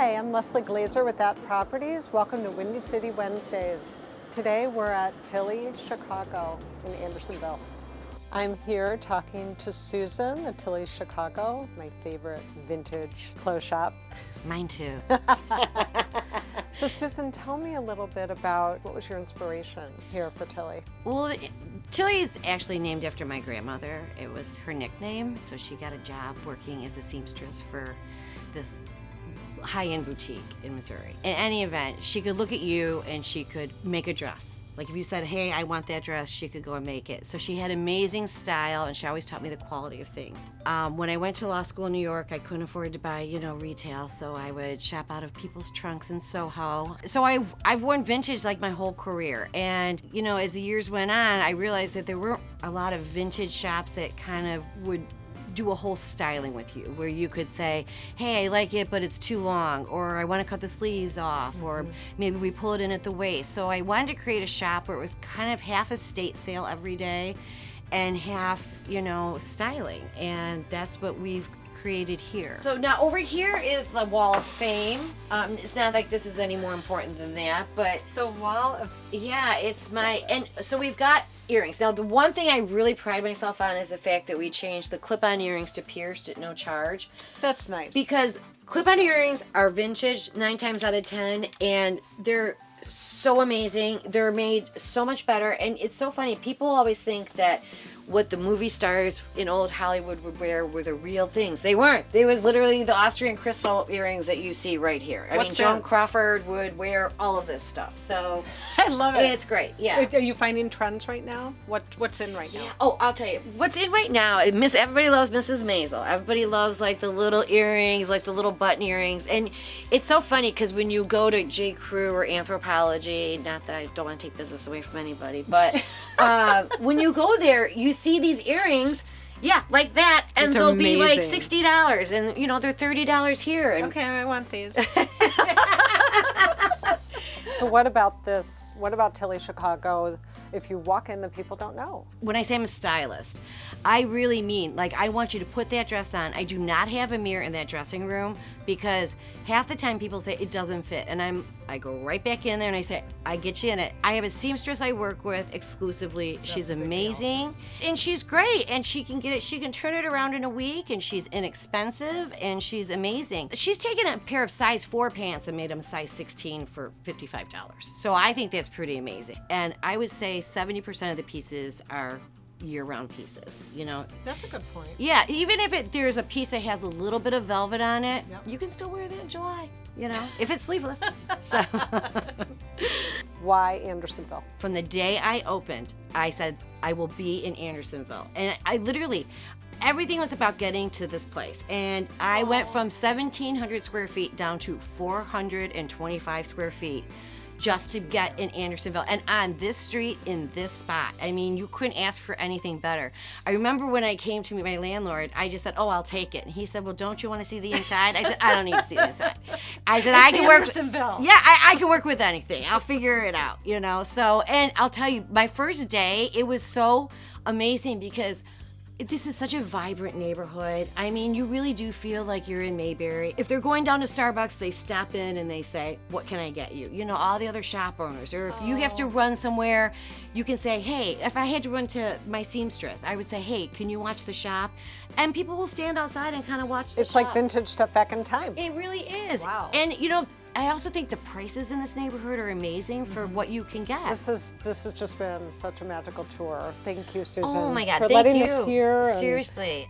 Hi, I'm Leslie Glazer with That Properties. Welcome to Windy City Wednesdays. Today we're at Tilly, Chicago in Andersonville. I'm here talking to Susan at Tilly, Chicago, my favorite vintage clothes shop. Mine too. So Susan, tell me a little bit about what was your inspiration here for Tilly? Well, Tilly is actually named after my grandmother. It was her nickname, so she got a job working as a seamstress for this high-end boutique in Missouri. In any event, she could look at you and she could make a dress. Like if you said, hey, I want that dress, she could go and make it. So she had amazing style, and she always taught me the quality of things. When I went to law school in New York, I couldn't afford to buy, retail, so I would shop out of people's trunks in Soho. So I've worn vintage like my whole career. And, as the years went on, I realized that there weren't a lot of vintage shops that kind of would do a whole styling with you, where you could say, hey, I like it, but it's too long, or I want to cut the sleeves off, or maybe we pull it in at the waist. So I wanted to create a shop where it was kind of half estate sale every day and half, styling. And that's what we've created here. So now over here is the Wall of Fame. It's not like this is any more important than that, but The Wall of... yeah, it's and so we've got earrings. Now, the one thing I really pride myself on is the fact that we changed the clip-on earrings to pierced at no charge. That's nice. Because clip-on earrings are vintage 9 times out of 10, and they're so amazing. They're made so much better, and it's so funny. People always think that what the movie stars in old Hollywood would wear were the real things. They weren't. They was literally the Austrian crystal earrings that you see right here. I mean, Joan Crawford would wear all of this stuff. So I love it. It's great. Yeah. Are you finding trends right now? What's in right now? Oh, I'll tell you. What's in right now, everybody loves Mrs. Maisel. Everybody loves like the little earrings, like the little button earrings. And it's so funny because when you go to J. Crew or Anthropology, not that I don't want to take business away from anybody, but when you go there, you see these earrings, like that, and It's they'll amazing. be like $60, and they're $30 here. And Okay, I want these. So what about this? What about Tilly, Chicago? If you walk in, the people don't know. When I say I'm a stylist, I really mean, like, I want you to put that dress on. I do not have a mirror in that dressing room because half the time people say it doesn't fit, and I go right back in there and I say, I get you in it. I have a seamstress I work with exclusively. She's amazing, and she's great, and she can get it. She can turn it around in a week, and she's inexpensive, and she's amazing. She's taken a pair of size 4 pants and made them size 16 for $55. So I think that's pretty amazing. And I would say 70% of the pieces are year-round pieces, That's a good point. Yeah, even if there's a piece that has a little bit of velvet on it, Yep. you can still wear that in July, if it's sleeveless. So Why Andersonville? from the day I opened, I said I will be in Andersonville, and I literally, everything was about getting to this place, and I went from 1,700 square feet down to 425 square feet just to get in Andersonville, and on this street in this spot. I mean, you couldn't ask for anything better. I remember when I came to meet my landlord, I just said, oh, I'll take it. And he said, well, don't you want to see the inside? I said, I don't need to see the inside. I said, I can work. Andersonville. Yeah, I can work with anything. I'll figure it out, So, and I'll tell you, my first day, it was so amazing because this is such a vibrant neighborhood. I mean, you really do feel like you're in Mayberry. If they're going down to Starbucks, they stop in and they say, what can I get you? All the other shop owners. Or if you have to run somewhere, you can say, hey, if I had to run to my seamstress, I would say, hey, can you watch the shop? And people will stand outside and kind of watch the It's shop. like vintage stuff back in time. It really is. Wow. And, I also think the prices in this neighborhood are amazing for what you can get. This has just been such a magical tour. Thank you, Susan. Oh my God, for thank letting you. us here. Seriously.